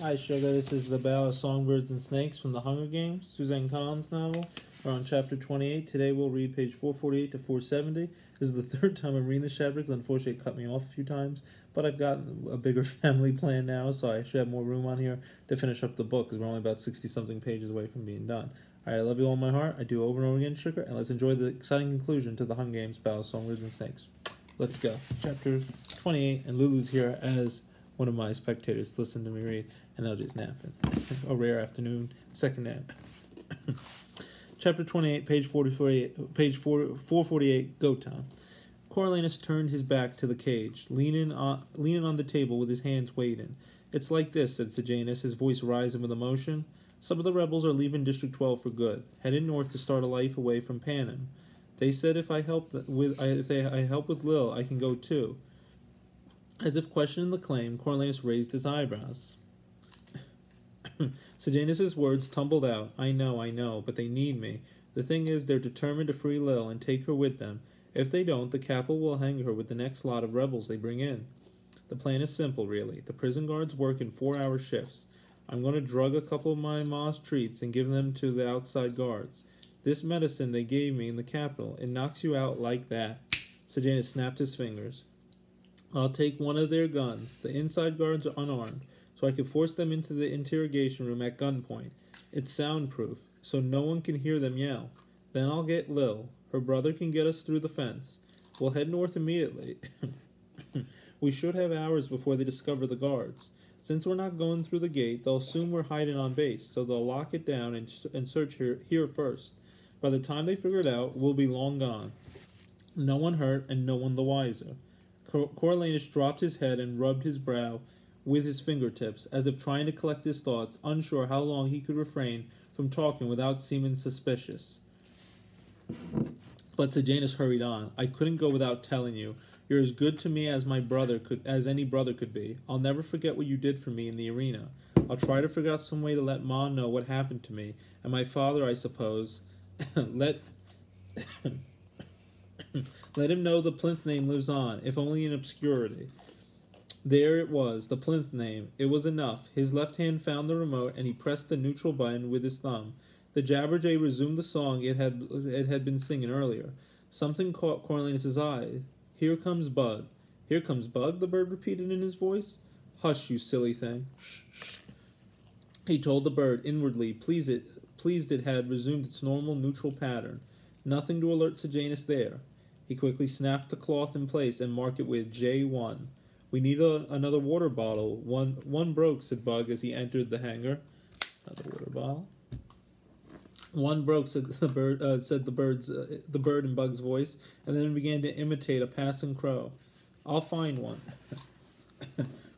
Hi, Sugar. This is the Ballad of Songbirds and Snakes from The Hunger Games, Suzanne Collins novel. We're on chapter 28. Today we'll read page 448 to 470. This is the third time I'm reading this chapter because unfortunately it cut me off a few times. But I've got a bigger family plan now, so I should have more room on here to finish up the book because we're only about 60-something pages away from being done. Alright, I love you all in my heart. I do over and over again, Sugar. And let's enjoy the exciting conclusion to The Hunger Games, Ballad of Songbirds and Snakes. Let's go. Chapter 28, and Lulu's here as one of my spectators to listen to me read, and LJ's napping. A rare afternoon second nap. Chapter 28, page 448, go time. Coriolanus turned his back to the cage, leaning on the table with his hands weighted. It's like this, said Sejanus, his voice rising with emotion. Some of the rebels are leaving District 12 for good, headed north to start a life away from Panem. They said if I help with Lil, I can go too. As if questioning the claim, Coriolanus raised his eyebrows. Sejanus' words tumbled out. I know, but they need me. The thing is, they're determined to free Lil and take her with them. If they don't, the capital will hang her with the next lot of rebels they bring in. The plan is simple, really. The prison guards work in 4-hour shifts. I'm going to drug a couple of my ma's treats and give them to the outside guards. This medicine they gave me in the capital, it knocks you out like that. Sejanus snapped his fingers. I'll take one of their guns. The inside guards are unarmed, so I can force them into the interrogation room at gunpoint. It's soundproof, so no one can hear them yell. Then I'll get Lil. Her brother can get us through the fence. We'll head north immediately. We should have hours before they discover the guards. Since we're not going through the gate, they'll assume we're hiding on base, so they'll lock it down and search here first. By the time they figure it out, we'll be long gone. No one hurt and no one the wiser. Coriolanus dropped his head and rubbed his brow with his fingertips, as if trying to collect his thoughts, unsure how long he could refrain from talking without seeming suspicious. But Sejanus hurried on. I couldn't go without telling you. You're as good to me as any brother could be. I'll never forget what you did for me in the arena. I'll try to figure out some way to let Ma know what happened to me, and my father, I suppose. Let him know the Plinth name lives on, if only in obscurity. There it was, the Plinth name. It was enough. His left hand found the remote, and he pressed the neutral button with his thumb. The Jabberjay resumed the song it had been singing earlier. Something caught Coriolanus' eye. Here comes Bug. Here comes Bug, the bird repeated in his voice. Hush, you silly thing. Shh, shh. He told the bird inwardly, pleased it had resumed its normal neutral pattern. Nothing to alert Sejanus there. He quickly snapped the cloth in place and marked it with J1. We need another water bottle. One broke, said Bug as he entered the hangar. Another water bottle. One broke, said the bird in Bug's voice, and then began to imitate a passing crow. I'll find one.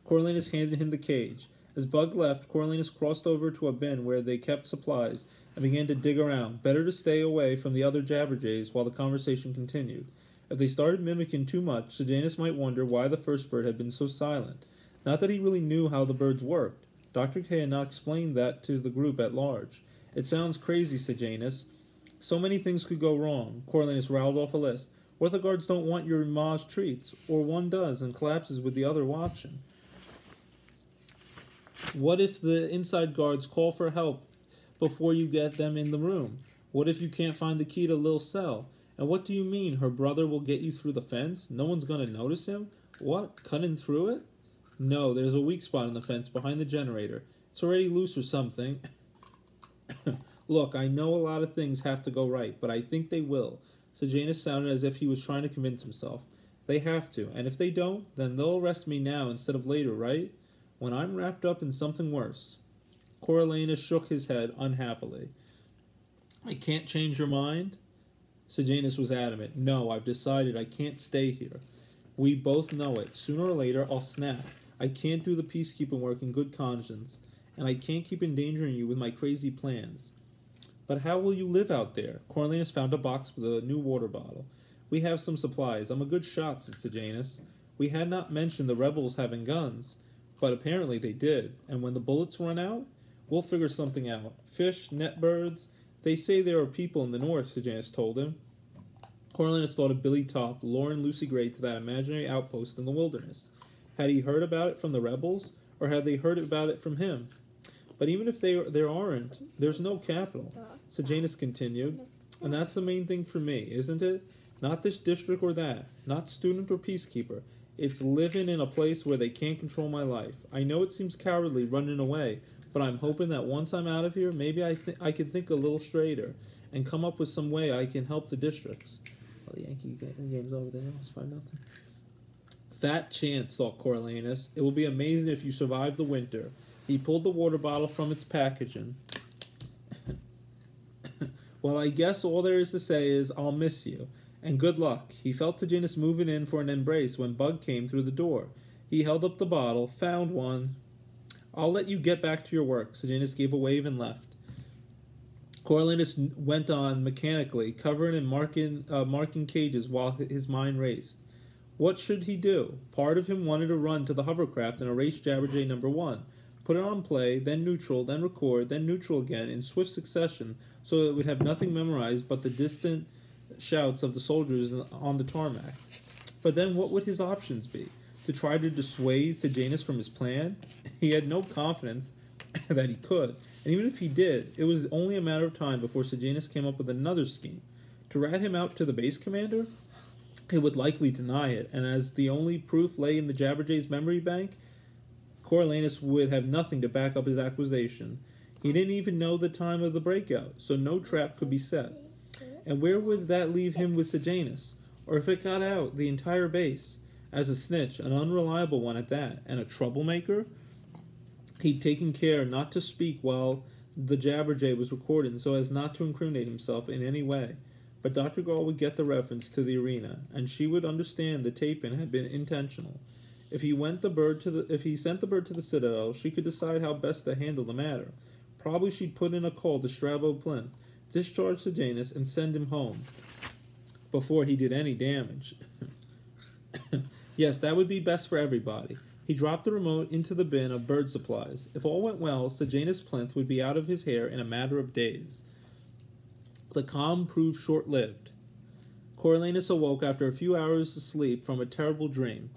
Coriolanus handed him the cage. As Bug left, Coriolanus crossed over to a bin where they kept supplies and began to dig around. Better to stay away from the other Jabberjays while the conversation continued. If they started mimicking too much, Sejanus might wonder why the first bird had been so silent. Not that he really knew how the birds worked. Dr. K had not explained that to the group at large. It sounds crazy, Sejanus. So many things could go wrong. Coriolanus rattled off a list. What if the guards don't want your ma's treats? Or one does and collapses with the other watching? What if the inside guards call for help before you get them in the room? What if you can't find the key to Lil's cell? And what do you mean, her brother will get you through the fence? No one's going to notice him? What, cutting through it? No, there's a weak spot in the fence behind the generator. It's already loose or something. Look, I know a lot of things have to go right, but I think they will. Sejanus sounded as if he was trying to convince himself. They have to, and if they don't, then they'll arrest me now instead of later, right? When I'm wrapped up in something worse. Coriolanus shook his head unhappily. I can't change your mind? Sejanus was adamant. No, I've decided I can't stay here. We both know it. Sooner or later, I'll snap. I can't do the peacekeeping work in good conscience, and I can't keep endangering you with my crazy plans. But how will you live out there? Coriolanus found a box with a new water bottle. We have some supplies. I'm a good shot, said Sejanus. We had not mentioned the rebels having guns, but apparently they did, and when the bullets run out, we'll figure something out. Fish, net birds. They say there are people in the north, Sejanus told him. Coriolanus thought of Billy Top, luring Lucy Gray to that imaginary outpost in the wilderness. Had he heard about it from the rebels, or had they heard about it from him? But even if there aren't, there's no capital, Sejanus continued. And that's the main thing for me, isn't it? Not this district or that, not student or peacekeeper. It's living in a place where they can't control my life. I know it seems cowardly running away, but I'm hoping that once I'm out of here, maybe I can think a little straighter and come up with some way I can help the districts. Well, the Yankee game's over there. It's 5-0. Fat chance, thought Coriolanus. It will be amazing if you survive the winter. He pulled the water bottle from its packaging. Well, I guess all there is to say is I'll miss you. And good luck. He felt Sejanus moving in for an embrace when Bug came through the door. He held up the bottle, found one. I'll let you get back to your work. Sejanus gave a wave and left. Coriolanus went on mechanically, covering and marking cages while his mind raced. What should he do? Part of him wanted to run to the hovercraft and erase Jabberjay number 1. Put it on play, then neutral, then record, then neutral again in swift succession so it would have nothing memorized but the distant shouts of the soldiers on the tarmac. But then what would his options be? To try to dissuade Sejanus from his plan? He had no confidence that he could, and even if he did, it was only a matter of time before Sejanus came up with another scheme. To rat him out to the base commander? He would likely deny it, and as the only proof lay in the Jabberjay's memory bank, Coriolanus would have nothing to back up his accusation. He didn't even know the time of the breakout, so no trap could be set. And where would that leave him with Sejanus? Or if it got out, the entire base? As a snitch, an unreliable one at that, and a troublemaker? He'd taken care not to speak while the Jabberjay was recording so as not to incriminate himself in any way. But Dr. Gall would get the reference to the arena, and she would understand the taping had been intentional. If he sent the bird to the Citadel, she could decide how best to handle the matter. Probably she'd put in a call to Strabo Plinth, discharge Sejanus, and send him home before he did any damage. Yes, that would be best for everybody. He dropped the remote into the bin of bird supplies. If all went well, Sejanus Plinth would be out of his hair in a matter of days. The calm proved short-lived. Coriolanus awoke after a few hours of sleep from a terrible dream.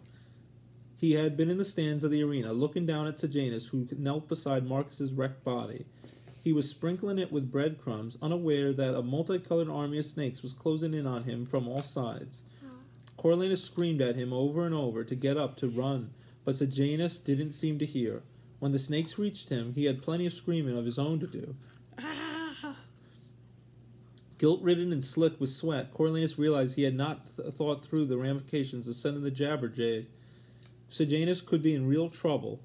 He had been in the stands of the arena, looking down at Sejanus, who knelt beside Marcus's wrecked body. He was sprinkling it with breadcrumbs, unaware that a multicolored army of snakes was closing in on him from all sides. Coriolanus screamed at him over and over to get up to run, but Sejanus didn't seem to hear. When the snakes reached him, he had plenty of screaming of his own to do. Guilt-ridden and slick with sweat, Coriolanus realized he had not thought through the ramifications of sending the Jabberjay. Sejanus could be in real trouble.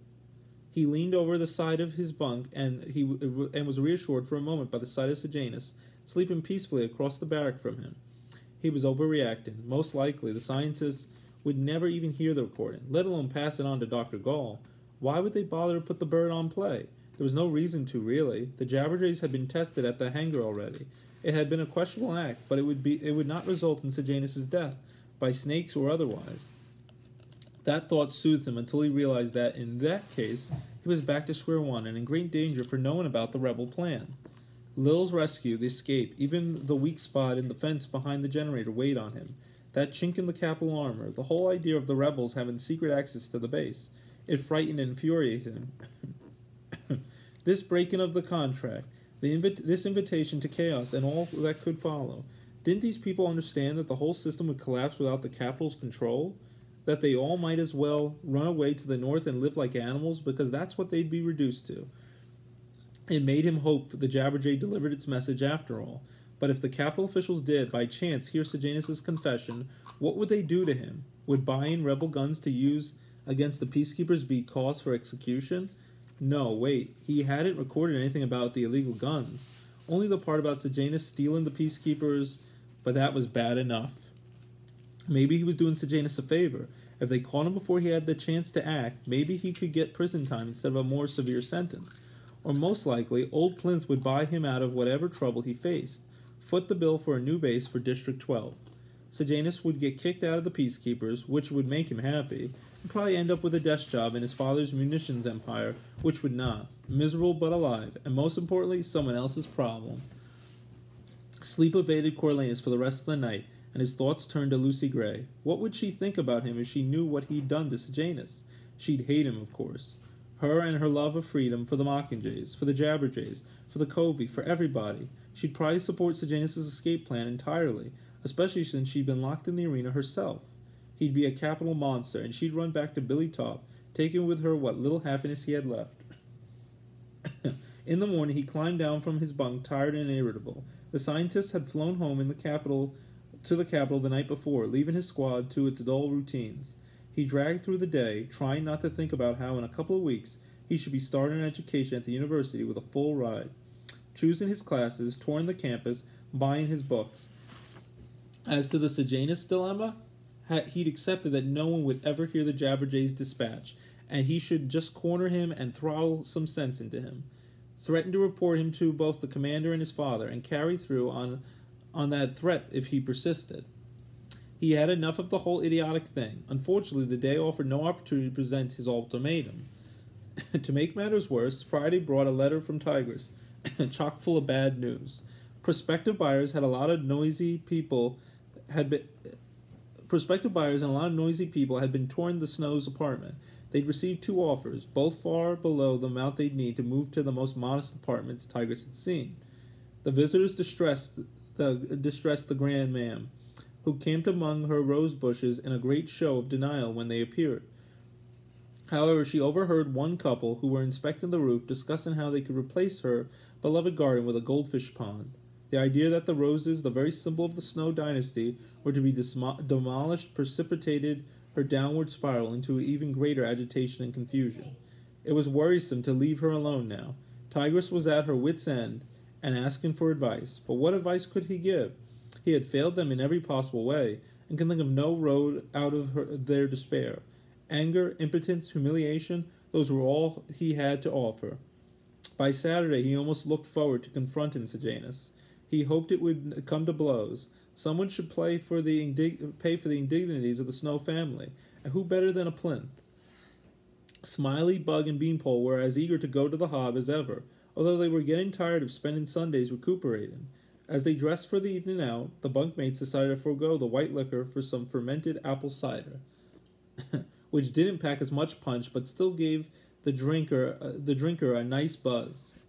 He leaned over the side of his bunk and was reassured for a moment by the sight of Sejanus, sleeping peacefully across the barrack from him. He was overreacting. Most likely, the scientists would never even hear the recording, let alone pass it on to Dr. Gall. Why would they bother to put the bird on play? There was no reason to, really. The Jabberjays had been tested at the hangar already. It had been a questionable act, but it would not result in Sejanus' death, by snakes or otherwise. That thought soothed him until he realized that, in that case, he was back to square one and in great danger for knowing about the rebel plan. Lil's rescue, the escape, even the weak spot in the fence behind the generator weighed on him. That chink in the capital armor, the whole idea of the rebels having secret access to the base. It frightened and infuriated him. This breaking of the contract, this invitation to chaos and all that could follow. Didn't these people understand that the whole system would collapse without the capital's control? That they all might as well run away to the north and live like animals because that's what they'd be reduced to. It made him hope the Jabberjay delivered its message after all. But if the capital officials did, by chance, hear Sejanus' confession, what would they do to him? Would buying rebel guns to use against the peacekeepers be cause for execution? No, wait, he hadn't recorded anything about the illegal guns. Only the part about Sejanus stealing the peacekeepers, but that was bad enough. Maybe he was doing Sejanus a favor. If they caught him before he had the chance to act, maybe he could get prison time instead of a more severe sentence. Or most likely, old Plinth would buy him out of whatever trouble he faced. Foot the bill for a new base for District 12. Sejanus would get kicked out of the peacekeepers, which would make him happy, and probably end up with a desk job in his father's munitions empire, which would not. Miserable but alive, and most importantly, someone else's problem. Sleep evaded Coriolanus for the rest of the night, and his thoughts turned to Lucy Gray. What would she think about him if she knew what he'd done to Sejanus? She'd hate him, of course. Her and her love of freedom for the Mockingjays, for the Jabberjays, for the Covey, for everybody. She'd probably support Sejanus' escape plan entirely, especially since she'd been locked in the arena herself. He'd be a capital monster, and she'd run back to Billy Top, taking with her what little happiness he had left. In the morning, he climbed down from his bunk, tired and irritable. The scientist had flown home to the capital the night before, leaving his squad to its dull routines. He dragged through the day, trying not to think about how in a couple of weeks he should be starting an education at the university with a full ride, choosing his classes, touring the campus, buying his books. As to the Sejanus dilemma, he'd accepted that no one would ever hear the Jabberjay's dispatch, and he should just corner him and throttle some sense into him. Threatened to report him to both the commander and his father, and carry through on that threat if he persisted. He had enough of the whole idiotic thing. Unfortunately, the day offered no opportunity to present his ultimatum. To make matters worse, Friday brought a letter from Tigris, chock full of bad news. Prospective buyers and a lot of noisy people had been touring the Snow's apartment. They'd received 2 offers, both far below the amount they'd need to move to the most modest apartments Tigris had seen. The visitors distressed the grand ma'am, who camped among her rose bushes in a great show of denial when they appeared. However, she overheard one couple who were inspecting the roof discussing how they could replace her beloved garden with a goldfish pond. The idea that the roses, the very symbol of the Snow dynasty, were to be demolished precipitated her downward spiral into even greater agitation and confusion. It was worrisome to leave her alone now. Tigris was at her wit's end and asking for advice, but what advice could he give? He had failed them in every possible way and could think of no road out of their despair. Anger, impotence, humiliation, those were all he had to offer. By Saturday, he almost looked forward to confronting Sejanus. He hoped it would come to blows. Someone should pay for the indignities of the Snow family, and who better than a plinth? Smiley, Bug, and Beanpole were as eager to go to the Hob as ever, although they were getting tired of spending Sundays recuperating. As they dressed for the evening out, the bunkmates decided to forego the white liquor for some fermented apple cider, which didn't pack as much punch but still gave the drinker a nice buzz.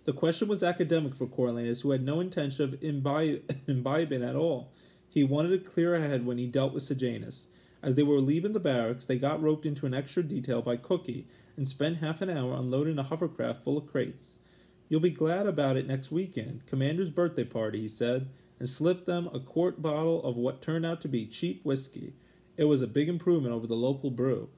The question was academic for Coriolanus, who had no intention of imbibing at all. He wanted a clear head when he dealt with Sejanus. As they were leaving the barracks, they got roped into an extra detail by Cookie and spent half an hour unloading a hovercraft full of crates. "You'll be glad about it next weekend. Commander's birthday party," he said, and slipped them a quart bottle of what turned out to be cheap whiskey. It was a big improvement over the local brew.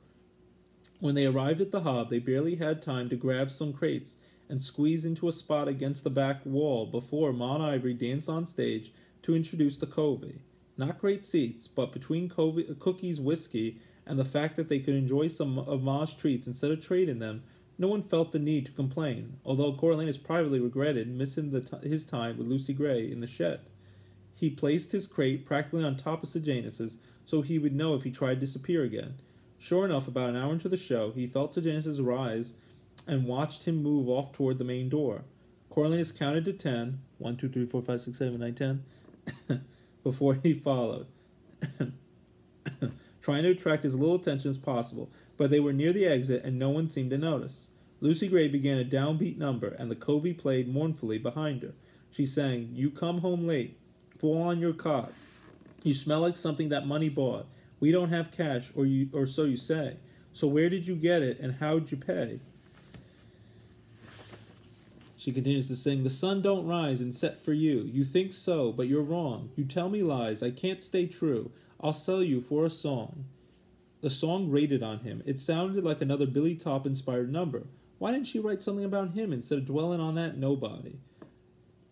When they arrived at the Hob, they barely had time to grab some crates and squeeze into a spot against the back wall before Maude Ivory danced on stage to introduce the Covey. Not great seats, but between Cookie's whiskey and the fact that they could enjoy some of Ma's treats instead of trading them, no one felt the need to complain, although Coriolanus privately regretted missing his time with Lucy Gray in the shed. He placed his crate practically on top of Sejanus's, so he would know if he tried to disappear again. Sure enough, about an hour into the show, he felt Sejanus's rise and watched him move off toward the main door. Coriolanus counted to 10, 1, 2, 3, 4, 5, 6, 7, 9, 10, before he followed, trying to attract as little attention as possible, but they were near the exit and no one seemed to notice. Lucy Gray began a downbeat number, and the Covey played mournfully behind her. She sang, "You come home late, fall on your cot. You smell like something that money bought. We don't have cash, or so you say. So where did you get it, and how'd you pay?" She continues to sing, "The sun don't rise and set for you. You think so, but you're wrong. You tell me lies. I can't stay true. I'll sell you for a song." The song grated on him. It sounded like another Billy Top-inspired number. Why didn't she write something about him instead of dwelling on that nobody?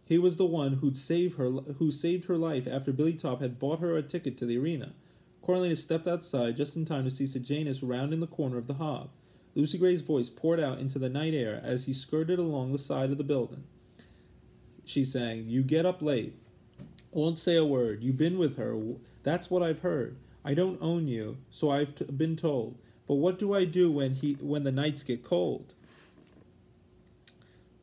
He was the one who saved her life after Billy Top had bought her a ticket to the arena. Coriolanus stepped outside just in time to see Sejanus rounding the corner of the Hob. Lucy Gray's voice poured out into the night air as he skirted along the side of the building. She sang, "You get up late. Won't say a word. You've been with her. That's what I've heard. I don't own you, so I've been told. But what do I do when the nights get cold?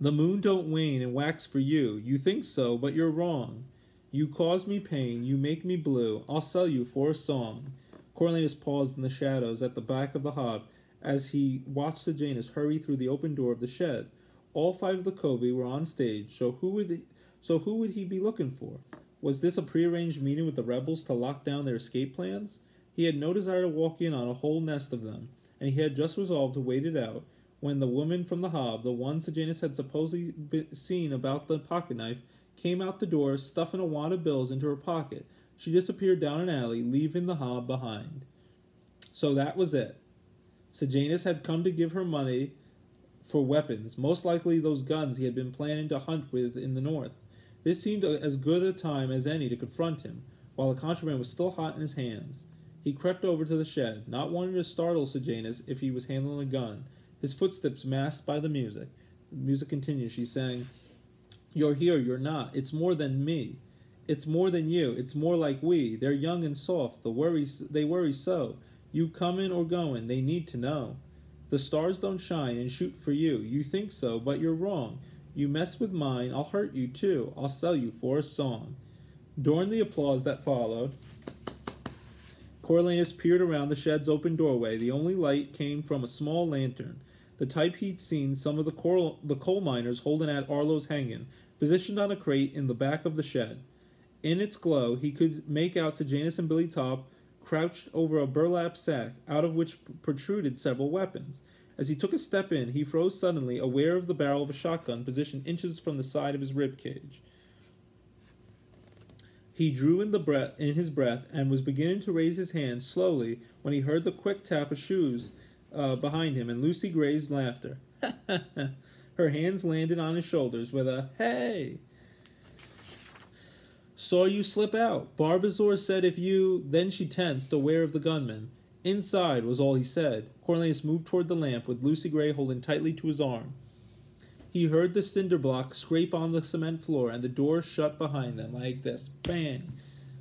The moon don't wane and wax for you. You think so, but you're wrong. You cause me pain. You make me blue. I'll sell you for a song." Coriolanus paused in the shadows at the back of the Hob as he watched Sejanus hurry through the open door of the shed. All 5 of the Covey were on stage, so who would he be looking for? Was this a prearranged meeting with the rebels to lock down their escape plans? He had no desire to walk in on a whole nest of them, and he had just resolved to wait it out when the woman from the hob, the one Sejanus had supposedly seen about the pocket knife, came out the door, stuffing a wad of bills into her pocket. She disappeared down an alley, leaving the hob behind. So that was it. Sejanus had come to give her money for weapons, most likely those guns he had been planning to hunt with in the north. This seemed as good a time as any to confront him, while the contraband was still hot in his hands. He crept over to the shed, not wanting to startle Sejanus if he was handling a gun, his footsteps masked by the music. The music continued. She sang, "You're here, you're not. It's more than me. It's more than you. It's more like we. They're young and soft. They worry so. You comin' or goin', they need to know. The stars don't shine and shoot for you. You think so, but you're wrong. You mess with mine, I'll hurt you too. I'll sell you for a song." During the applause that followed, Coriolanus peered around the shed's open doorway. The only light came from a small lantern, the type he'd seen some of the coal miners holding at Arlo's hanging, positioned on a crate in the back of the shed. In its glow, he could make out Sejanus and Billy Top crouched over a burlap sack, out of which protruded several weapons. As he took a step in, he froze suddenly, aware of the barrel of a shotgun positioned inches from the side of his rib cage. He drew in his breath and was beginning to raise his hand slowly when he heard the quick tap of shoes behind him and Lucy Gray's laughter. Her hands landed on his shoulders with a "Hey!" "Saw you slip out. Barbazor said if you..." Then she tensed, aware of the gunman. "Inside," was all he said. Coriolanus moved toward the lamp, with Lucy Gray holding tightly to his arm. He heard the cinder block scrape on the cement floor, and the door shut behind them, like this. Bang!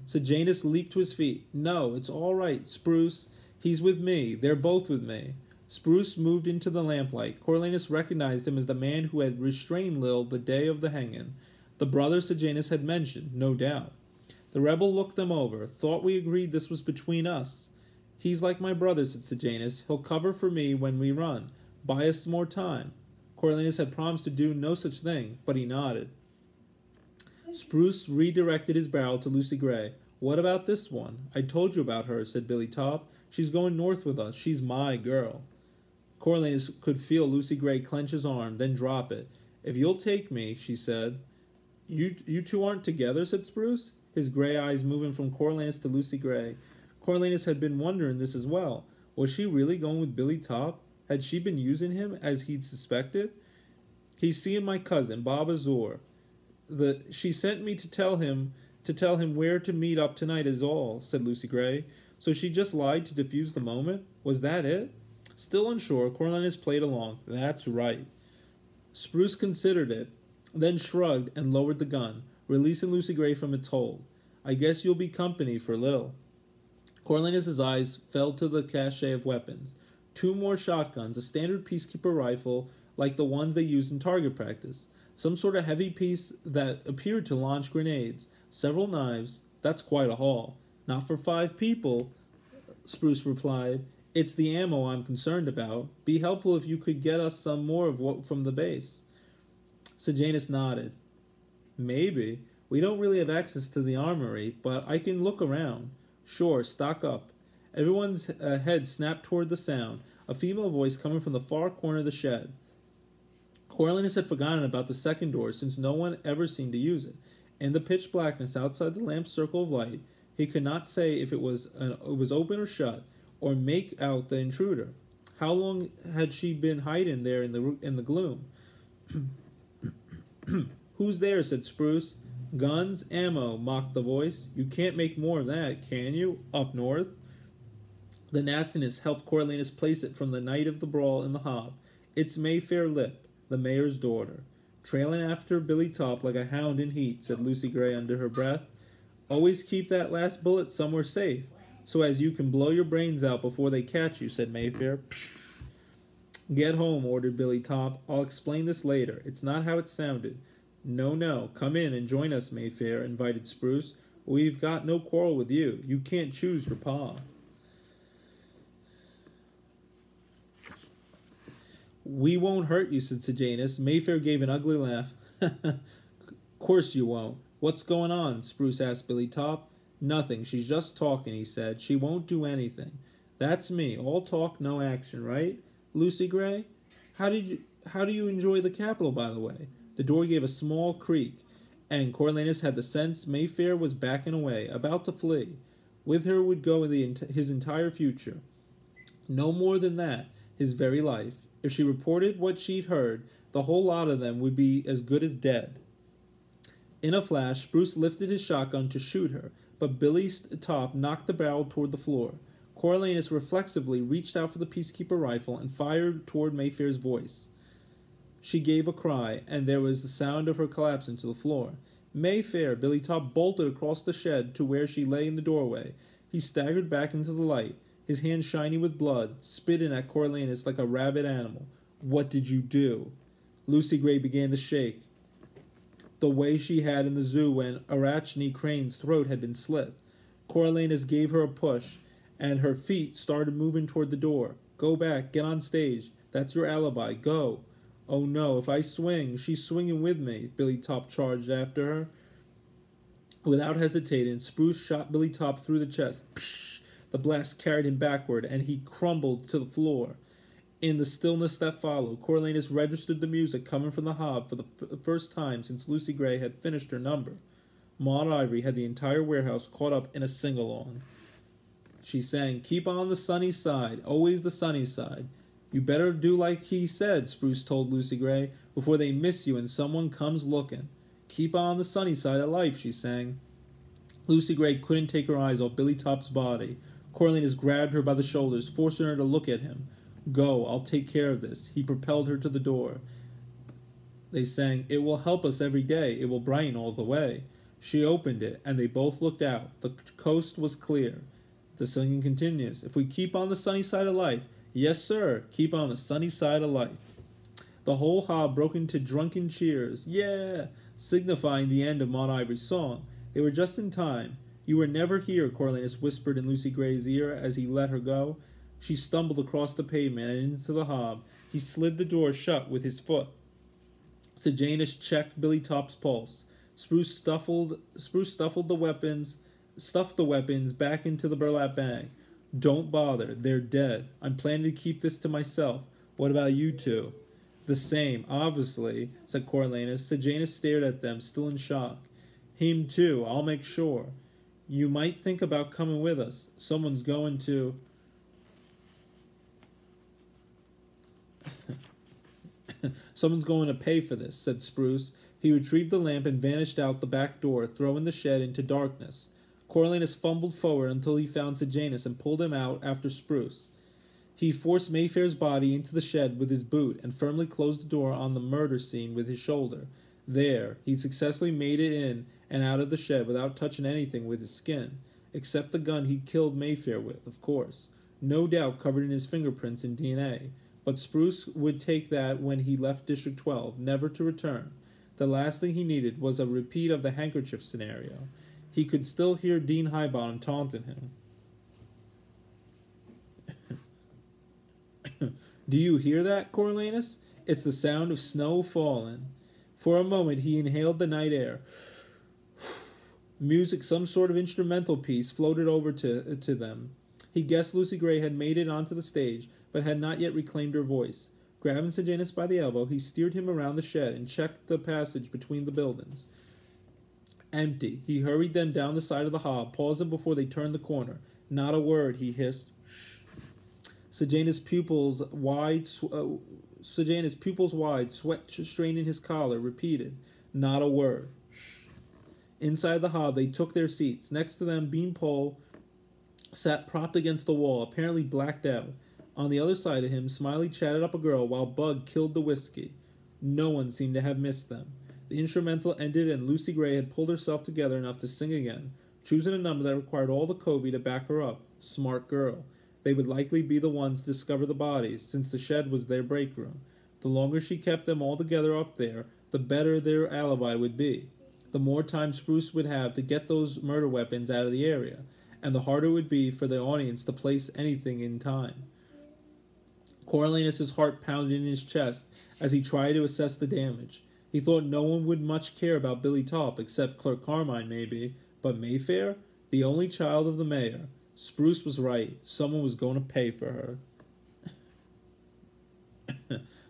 Sejanus leaped to his feet. "No, it's all right, Spruce. He's with me. They're both with me." Spruce moved into the lamplight. Coriolanus recognized him as the man who had restrained Lil the day of the hanging. The brother Sejanus had mentioned, no doubt. The rebel looked them over. "Thought we agreed this was between us." "He's like my brother," said Sejanus. "He'll cover for me when we run. Buy us some more time." Coriolanus had promised to do no such thing, but he nodded. Spruce redirected his barrel to Lucy Gray. "What about this one? I told you about her," said Billy Top. "She's going north with us. She's my girl." Coriolanus could feel Lucy Gray clench his arm, then drop it. "If you'll take me," she said. You two aren't together," said Spruce, his gray eyes moving from Coriolanus to Lucy Gray. Coriolanus had been wondering this as well. Was she really going with Billy Top? Had she been using him as he'd suspected? "He's seeing my cousin, Bob Azor. She sent me to tell him where to meet up tonight is all," said Lucy Gray. "So she just lied to defuse the moment? Was that it?" Still unsure, Coriolanus played along. "That's right." Spruce considered it, then shrugged and lowered the gun, releasing Lucy Gray from its hold. "I guess you'll be company for Lil." Coriolanus' eyes fell to the cache of weapons. 2 more shotguns, a standard peacekeeper rifle like the ones they used in target practice, some sort of heavy piece that appeared to launch grenades, several knives. "That's quite a haul." "Not for 5 people," Spruce replied. "It's the ammo I'm concerned about. Be helpful if you could get us some more of what from the base." Sejanus nodded. "Maybe. We don't really have access to the armory, but I can look around." "Sure, stock up." Everyone's head snapped toward the sound, a female voice coming from the far corner of the shed. Coriolanus had forgotten about the second door since no one ever seemed to use it. In the pitch blackness outside the lamp's circle of light, he could not say if it was open or shut, or make out the intruder. How long had she been hiding there in the gloom? "Who's there?" said Spruce. "Guns, ammo," mocked the voice. "You can't make more of that, can you, up north?" The nastiness helped Coriolanus place it from the night of the brawl in the hob. "It's Mayfair Lip, the mayor's daughter. Trailing after Billy Top like a hound in heat," said Lucy Gray under her breath. "Always keep that last bullet somewhere safe, so as you can blow your brains out before they catch you," said Mayfair. "Psh." "Get home," ordered Billy Top. "I'll explain this later. It's not how it sounded." No. Come in and join us, Mayfair," invited Spruce. "We've got no quarrel with you. You can't choose your pa." We won't hurt you, said Sejanus. Mayfair gave an ugly laugh. Course you won't. What's going on? Spruce asked Billy Top. Nothing. She's just talking, he said. She won't do anything. That's me. All talk, no action, right? Lucy Gray? How do you enjoy the Capitol, by the way? The door gave a small creak, and Coriolanus had the sense Mayfair was backing away, about to flee. With her would go his entire future. No more than that, his very life. If she reported what she'd heard, the whole lot of them would be as good as dead. In a flash, Spruce lifted his shotgun to shoot her, but Billy's Top knocked the barrel toward the floor. Coriolanus reflexively reached out for the Peacekeeper rifle and fired toward Mayfair's voice. She gave a cry, and there was the sound of her collapsing to the floor. Mayfair, Billy Top bolted across the shed to where she lay in the doorway. He staggered back into the light, his hands shiny with blood, spitting at Coriolanus like a rabid animal. What did you do? Lucy Gray began to shake, the way she had in the zoo when Arachne Crane's throat had been slit. Coriolanus gave her a push, and her feet started moving toward the door. Go back, get on stage. That's your alibi. Go. Oh no, if I swing, she's swinging with me, Billy Top charged after her. Without hesitating, Spruce shot Billy Top through the chest. Psh! The blast carried him backward, and he crumbled to the floor. In the stillness that followed, Coriolanus registered the music coming from the hob for the first time since Lucy Gray had finished her number. Maud Ivory had the entire warehouse caught up in a sing-along. She sang, "Keep on the sunny side, always the sunny side." "You better do like he said," Spruce told Lucy Gray, "before they miss you and someone comes looking." "Keep on the sunny side of life," she sang. Lucy Gray couldn't take her eyes off Billy Top's body. Coriolanus grabbed her by the shoulders, forcing her to look at him. "Go, I'll take care of this." He propelled her to the door. They sang, "It will help us every day. It will brighten all the way." She opened it, and they both looked out. The coast was clear. The singing continues. "If we keep on the sunny side of life." "Yes, sir, keep on the sunny side of life." The whole hob broke into drunken cheers. "Yeah!" signifying the end of Maud Ivory's song. They were just in time. "You were never here," Coriolanus whispered in Lucy Gray's ear as he let her go. She stumbled across the pavement and into the hob. He slid the door shut with his foot. Sejanus checked Billy Top's pulse. Spruce stuffed the weapons back into the burlap bag. "Don't bother. They're dead. I'm planning to keep this to myself. What about you two?" "The same, obviously," said Coriolanus. Sejanus stared at them, still in shock. "Him too. I'll make sure. You might think about coming with us. Someone's going to..." "Someone's going to pay for this," said Spruce. He retrieved the lamp and vanished out the back door, throwing the shed into darkness. Coriolanus fumbled forward until he found Sejanus and pulled him out after Spruce. He forced Mayfair's body into the shed with his boot and firmly closed the door on the murder scene with his shoulder. There, he successfully made it in and out of the shed without touching anything with his skin, except the gun he'd killed Mayfair with, of course, no doubt covered in his fingerprints and DNA. But Spruce would take that when he left District 12, never to return. The last thing he needed was a repeat of the handkerchief scenario. He could still hear Dean Highbottom taunting him. "Do you hear that, Coriolanus? It's the sound of snow falling." For a moment he inhaled the night air. Music, some sort of instrumental piece, floated over to them. He guessed Lucy Gray had made it onto the stage, but had not yet reclaimed her voice. Grabbing Sejanus by the elbow, he steered him around the shed and checked the passage between the buildings. Empty. He hurried them down the side of the hob, pausing before they turned the corner. "Not a word," he hissed. "Shh." Sejanus' pupils wide, sweat straining his collar, repeated, "Not a word." "Shh." Inside the hob, they took their seats. Next to them, Beanpole sat propped against the wall, apparently blacked out. On the other side of him, Smiley chatted up a girl while Bug killed the whiskey. No one seemed to have missed them. The instrumental ended and Lucy Gray had pulled herself together enough to sing again, choosing a number that required all the covey to back her up. Smart girl. They would likely be the ones to discover the bodies, since the shed was their break room. The longer she kept them all together up there, the better their alibi would be. The more time Spruce would have to get those murder weapons out of the area, and the harder it would be for the audience to place anything in time. Coriolanus' heart pounded in his chest as he tried to assess the damage. He thought no one would much care about Billy Top, except Clerk Carmine, maybe. But Mayfair? The only child of the mayor. Spruce was right. Someone was going to pay for her.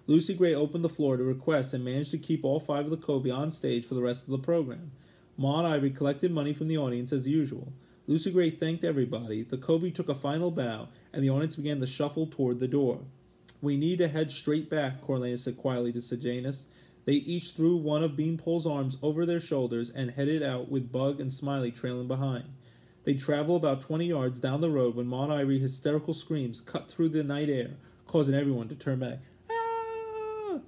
Lucy Gray opened the floor to requests and managed to keep all 5 of the Covey on stage for the rest of the program. Maud Ivory collected money from the audience as usual. Lucy Gray thanked everybody. The Covey took a final bow, and the audience began to shuffle toward the door. "We need to head straight back," Coriolanus said quietly to Sejanus. They each threw one of Beanpole's arms over their shoulders and headed out with Bug and Smiley trailing behind. They traveled about 20 yards down the road when Maud Ivory's hysterical screams cut through the night air, causing everyone to turn back. Ah!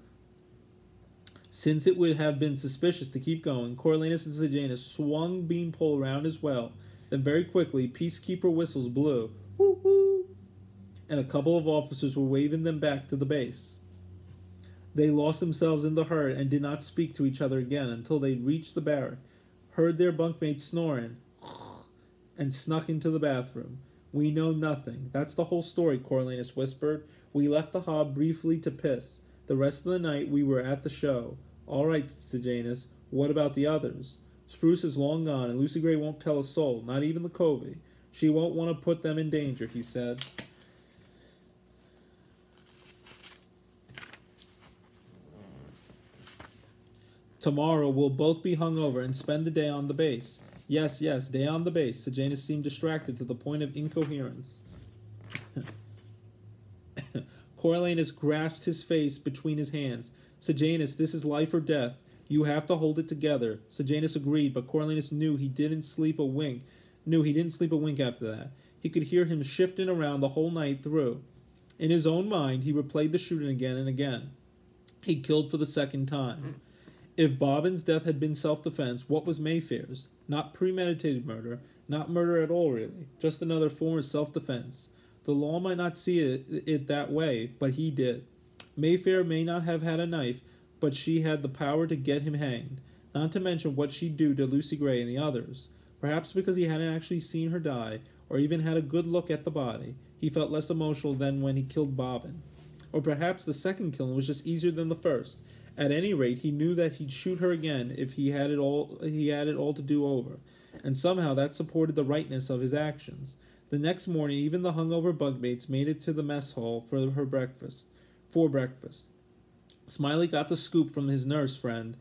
Since it would have been suspicious to keep going, Coriolanus and Sejanus swung Beanpole around as well. Then very quickly, peacekeeper whistles blew. Woo woo! And a couple of officers were waving them back to the base. They lost themselves in the herd and did not speak to each other again until they reached the barrack, heard their bunkmates snoring, and snuck into the bathroom. "We know nothing. That's the whole story," Coriolanus whispered. "We left the hob briefly to piss. The rest of the night we were at the show." "All right," said Sejanus. "What about the others?" "Spruce is long gone, and Lucy Gray won't tell a soul, not even the Covey. She won't want to put them in danger," he said. "Tomorrow we'll both be hungover and spend the day on the base." Yes, day on the base." Sejanus seemed distracted to the point of incoherence. Coriolanus grasped his face between his hands. "Sejanus, this is life or death. You have to hold it together." Sejanus agreed, but Coriolanus knew he didn't sleep a wink after that. He could hear him shifting around the whole night through. In his own mind, he replayed the shooting again and again. He killed for the second time. If Bobbin's death had been self-defense, what was Mayfair's? Not premeditated murder, not murder at all, really. Just another form of self-defense. The law might not see it that way, but he did. Mayfair may not have had a knife, but she had the power to get him hanged, not to mention what she'd do to Lucy Gray and the others. Perhaps because he hadn't actually seen her die, or even had a good look at the body, he felt less emotional than when he killed Bobbin. Or perhaps the second killing was just easier than the first. At any rate, he knew that he'd shoot her again if he had it all to do over, and somehow that supported the rightness of his actions. The next morning, even the hungover bugmates made it to the mess hall for breakfast. Smiley got the scoop from his nurse friend,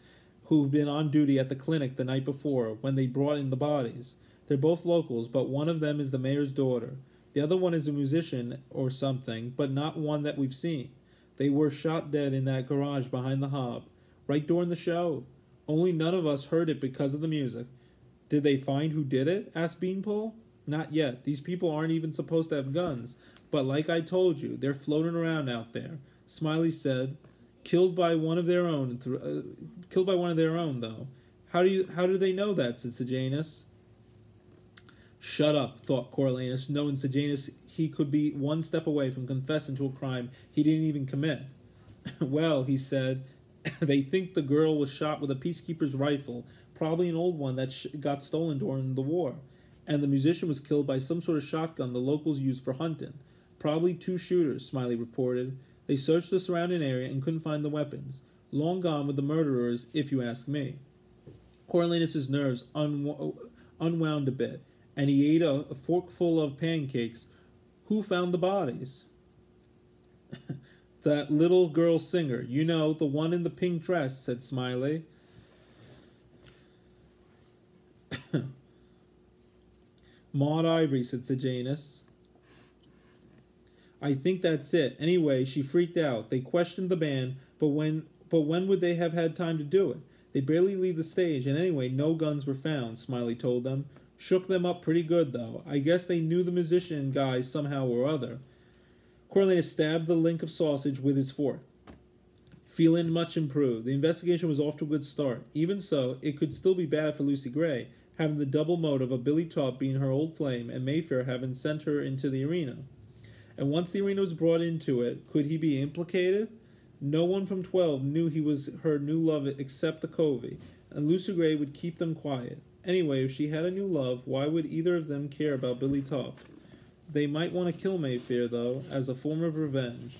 who'd been on duty at the clinic the night before when they brought in the bodies. They're both locals, but one of them is the mayor's daughter. The other one is a musician or something, but not one that we've seen. They were shot dead in that garage behind the hob, right during the show. Only none of us heard it because of the music. "Did they find who did it?" asked Beanpole. "Not yet. These people aren't even supposed to have guns. But like I told you, they're floating around out there." Smiley said, Killed by one of their own, though. How do they know that?" said Sejanus. "Shut up," thought Coriolanus, knowing Sejanus he could be one step away from confessing to a crime he didn't even commit. "Well," he said, "they think the girl was shot with a peacekeeper's rifle, probably an old one that got stolen during the war. And the musician was killed by some sort of shotgun the locals used for hunting. Probably 2 shooters, Smiley reported. They searched the surrounding area and couldn't find the weapons. Long gone with the murderers, if you ask me." Coriolanus' nerves unwound a bit, and he ate a forkful of pancakes. "Who found the bodies?" "That little girl singer, you know, the one in the pink dress," said Smiley. "Maud Ivory," said Sejanus. "I think that's it. Anyway, she freaked out. They questioned the band, but when would they have had time to do it? They barely leave the stage, and anyway, no guns were found," Smiley told them. "Shook them up pretty good, though. I guess they knew the musician guy somehow or other." Coriolanus stabbed the link of sausage with his fork, feeling much improved. The investigation was off to a good start. Even so, it could still be bad for Lucy Gray, having the double motive of Billy Top being her old flame and Mayfair having sent her into the arena. And once the arena was brought into it, could he be implicated? No one from 12 knew he was her new love except the Covey, and Lucy Gray would keep them quiet. Anyway, if she had a new love, why would either of them care about Billy Top? They might want to kill Mayfair, though, as a form of revenge.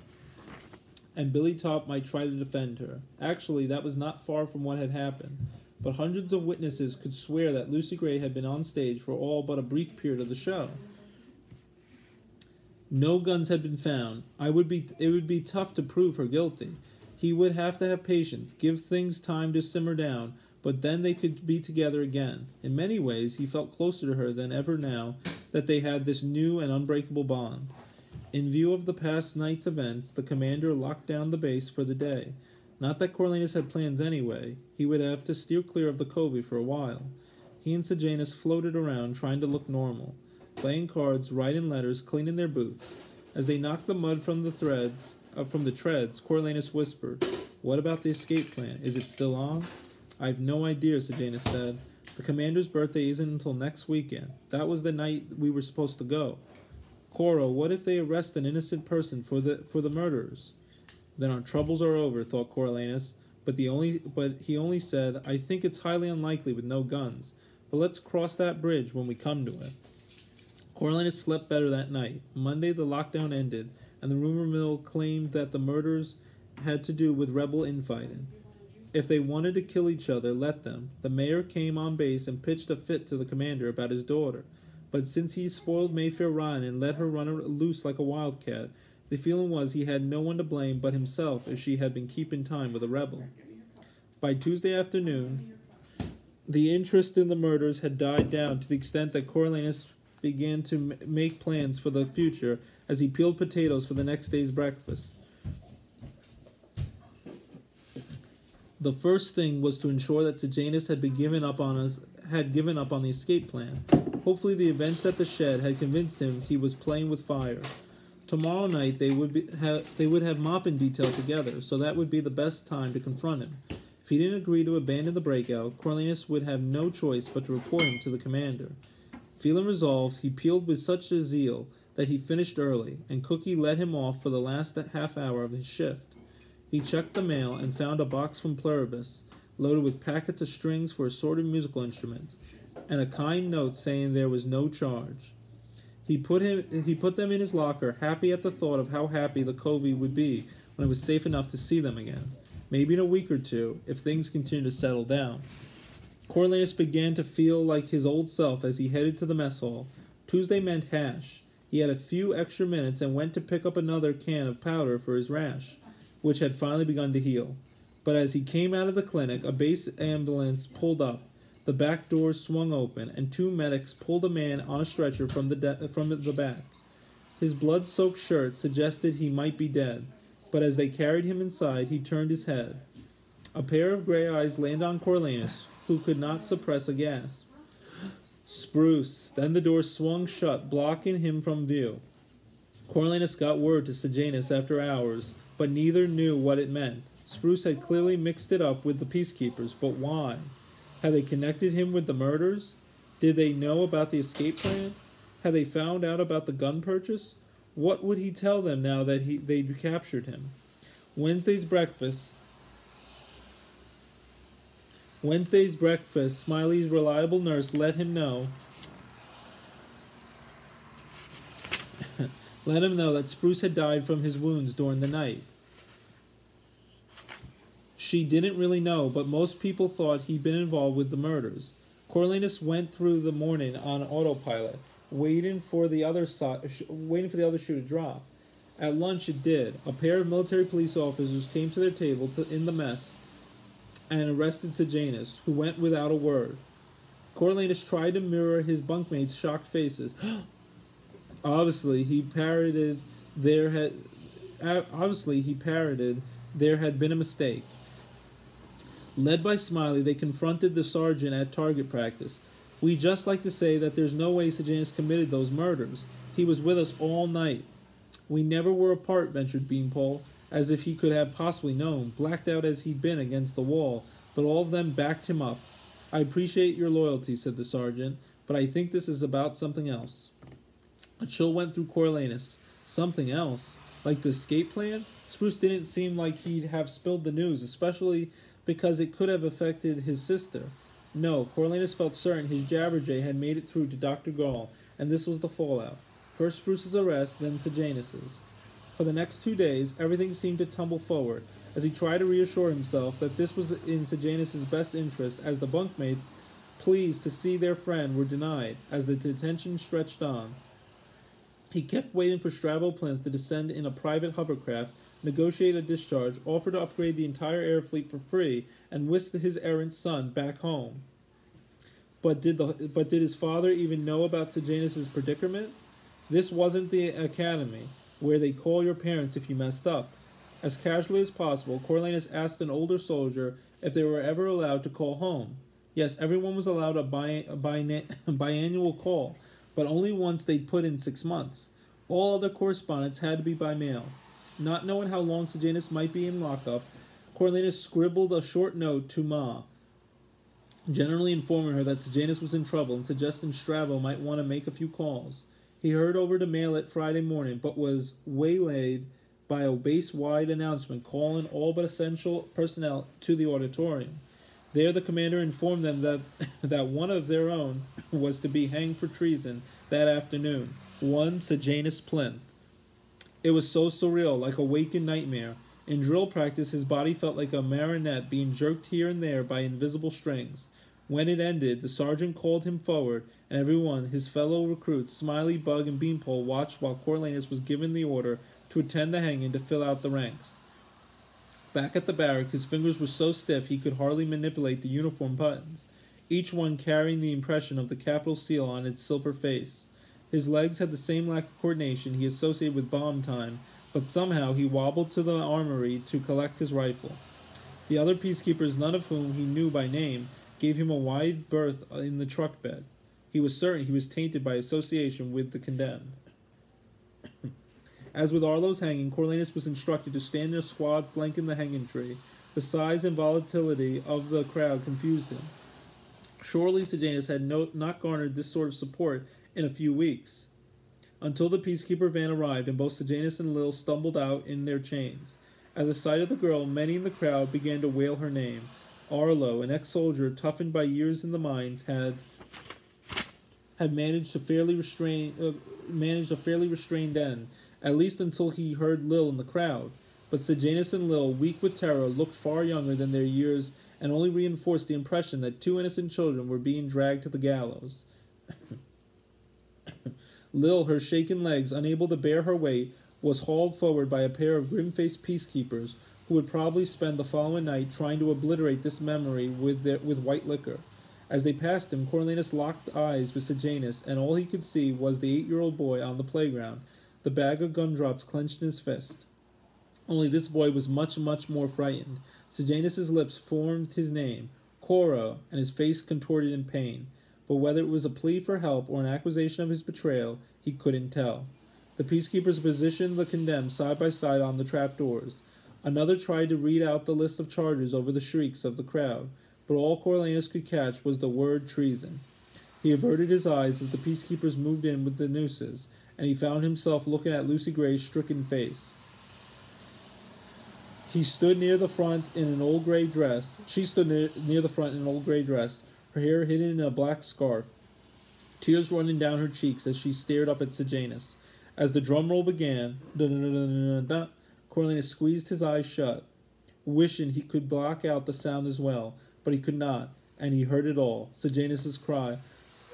and Billy Top might try to defend her. Actually, that was not far from what had happened. But hundreds of witnesses could swear that Lucy Gray had been on stage for all but a brief period of the show. No guns had been found. It would be tough to prove her guilty. He would have to have patience, give things time to simmer down, but then they could be together again. In many ways, he felt closer to her than ever now that they had this new and unbreakable bond. In view of the past night's events, the commander locked down the base for the day. Not that Coriolanus had plans anyway. He would have to steer clear of the covey for a while. He and Sejanus floated around trying to look normal, playing cards, writing letters, cleaning their boots. As they knocked the mud from the treads, Coriolanus whispered, "What about the escape plan? Is it still on?" "I've no idea," Sejanus said. "The commander's birthday isn't until next weekend. That was the night we were supposed to go. Coro, what if they arrest an innocent person for the murderers?" "Then our troubles are over," thought Coriolanus, but he only said, "I think it's highly unlikely with no guns, but let's cross that bridge when we come to it." Coriolanus slept better that night. Monday the lockdown ended, and the rumor mill claimed that the murders had to do with rebel infighting. If they wanted to kill each other, let them. The mayor came on base and pitched a fit to the commander about his daughter, but since he spoiled Mayfair Ryan and let her run loose like a wildcat, the feeling was he had no one to blame but himself if she had been keeping time with a rebel. By Tuesday afternoon, the interest in the murders had died down to the extent that Coriolanus began to make plans for the future as he peeled potatoes for the next day's breakfast. The first thing was to ensure that Sejanus had given up on the escape plan. Hopefully the events at the shed had convinced him he was playing with fire. Tomorrow night they would have Maupin detailed together, so that would be the best time to confront him. If he didn't agree to abandon the breakout, Coriolanus would have no choice but to report him to the commander. Feeling resolved, he peeled with such a zeal that he finished early, and Cookie let him off for the last half hour of his shift. He checked the mail and found a box from Pluribus, loaded with packets of strings for assorted musical instruments, and a kind note saying there was no charge. He put them in his locker, happy at the thought of how happy the covey would be when it was safe enough to see them again. Maybe in a week or two, if things continued to settle down. Coriolanus began to feel like his old self as he headed to the mess hall. Tuesday meant hash. He had a few extra minutes and went to pick up another can of powder for his rash, which had finally begun to heal. But as he came out of the clinic, a base ambulance pulled up. The back doors swung open, and two medics pulled a man on a stretcher from the back. His blood-soaked shirt suggested he might be dead, but as they carried him inside, he turned his head. A pair of gray eyes landed on Coriolanus, who could not suppress a gasp. Spruce. Then the door swung shut, blocking him from view. Coriolanus got word to Sejanus after hours, but neither knew what it meant. Spruce had clearly mixed it up with the peacekeepers, but why? Had they connected him with the murders? Did they know about the escape plan? Had they found out about the gun purchase? What would he tell them now that they'd captured him? Wednesday's breakfast, Smiley's reliable nurse let him know that Spruce had died from his wounds during the night. She didn't really know, but most people thought he'd been involved with the murders. Coriolanus went through the morning on autopilot, waiting for the other shoe to drop. At lunch it did. A pair of military police officers came to their table in the mess and arrested Sejanus, who went without a word. Coriolanus tried to mirror his bunkmates' shocked faces. Obviously, he parroted there had been a mistake. Led by Smiley, they confronted the sergeant at target practice. "We just like to say that there's no way Sejanus committed those murders. He was with us all night." "We never were apart," ventured Beanpole, as if he could have possibly known, blacked out as he'd been against the wall, but all of them backed him up. "I appreciate your loyalty," said the sergeant, "but I think this is about something else." A chill went through Coriolanus. Something else? Like the escape plan? Spruce didn't seem like he'd have spilled the news, especially because it could have affected his sister. No, Coriolanus felt certain his Jabberjay had made it through to Dr. Gall, and this was the fallout. First Spruce's arrest, then Sejanus's. For the next 2 days, everything seemed to tumble forward, as he tried to reassure himself that this was in Sejanus's best interest, as the bunkmates, pleased to see their friend, were denied, as the detention stretched on. He kept waiting for Strabo Plinth to descend in a private hovercraft, negotiate a discharge, offer to upgrade the entire air fleet for free, and whisk his errant son back home. But did his father even know about Sejanus's predicament? This wasn't the academy, where they call your parents if you messed up. As casually as possible, Coriolanus asked an older soldier if they were ever allowed to call home. Yes, everyone was allowed a biannual call, but only once they'd put in 6 months. All other correspondence had to be by mail. Not knowing how long Sejanus might be in lockup, Coriolanus scribbled a short note to Ma, generally informing her that Sejanus was in trouble and suggesting Strabo might want to make a few calls. He hurried over to mail it Friday morning, but was waylaid by a base-wide announcement calling all but essential personnel to the auditorium. There the commander informed them that one of their own was to be hanged for treason that afternoon, one Sejanus Plinth. It was so surreal, like a waking nightmare. In drill practice, his body felt like a marionette being jerked here and there by invisible strings. When it ended, the sergeant called him forward, and everyone, his fellow recruits, Smiley, Bug, and Beanpole, watched while Coriolanus was given the order to attend the hanging to fill out the ranks. Back at the barrack, his fingers were so stiff he could hardly manipulate the uniform buttons, each one carrying the impression of the capital seal on its silver face. His legs had the same lack of coordination he associated with bomb time, but somehow he wobbled to the armory to collect his rifle. The other peacekeepers, none of whom he knew by name, gave him a wide berth in the truck bed. He was certain he was tainted by association with the condemned. As with Arlo's hanging, Coriolanus was instructed to stand in a squad flanking the hanging tree. The size and volatility of the crowd confused him. Surely Sejanus had not garnered this sort of support in a few weeks. Until the peacekeeper van arrived and both Sejanus and Lil stumbled out in their chains. At the sight of the girl, many in the crowd began to wail her name. Arlo, an ex-soldier toughened by years in the mines, had managed a fairly restrained end, at least until he heard Lil in the crowd. But Sejanus and Lil, weak with terror, looked far younger than their years and only reinforced the impression that 2 innocent children were being dragged to the gallows. Lil, her shaken legs unable to bear her weight, was hauled forward by a pair of grim-faced peacekeepers who would probably spend the following night trying to obliterate this memory with white liquor. As they passed him, Coriolanus locked eyes with Sejanus, and all he could see was the 8-year-old boy on the playground, the bag of gumdrops clenched in his fist. Only this boy was much, much more frightened. Sejanus's lips formed his name, Coro, and his face contorted in pain. But whether it was a plea for help or an accusation of his betrayal, he couldn't tell. The peacekeepers positioned the condemned side by side on the trapdoors. Another tried to read out the list of charges over the shrieks of the crowd, but all Coriolanus could catch was the word treason. He averted his eyes as the peacekeepers moved in with the nooses, and he found himself looking at Lucy Gray's stricken face. He stood near the front in an old gray dress. She stood near the front in an old gray dress, her hair hidden in a black scarf, tears running down her cheeks as she stared up at Sejanus. As the drum roll began, Coriolanus squeezed his eyes shut, wishing he could block out the sound as well, but he could not, and he heard it all. Sejanus's cry,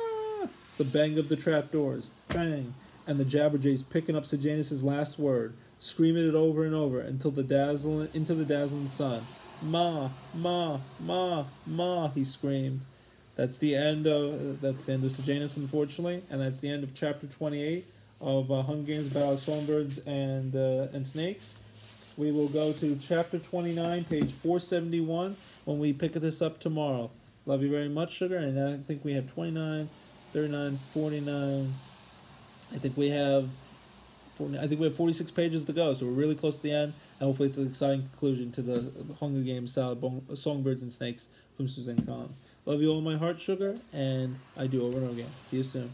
"Ah!" The bang of the trapdoors, bang, and the jabberjays picking up Sejanus's last word, screaming it over and over into the dazzling sun. "Ma, ma, ma, ma," he screamed. That's the end of Sejanus, unfortunately, and that's the end of chapter 28 of Hunger Games: Battle of Songbirds and Snakes. We will go to chapter 29, page 471, when we pick this up tomorrow. Love you very much, Sugar, and I think we have 29, 39, 49. I think we have 46 pages to go, so we're really close to the end, and hopefully it's an exciting conclusion to the Hunger Games: Songbirds and Snakes from Suzanne Collins. Love you all in my heart, Sugar, and I do over and over again. See you soon.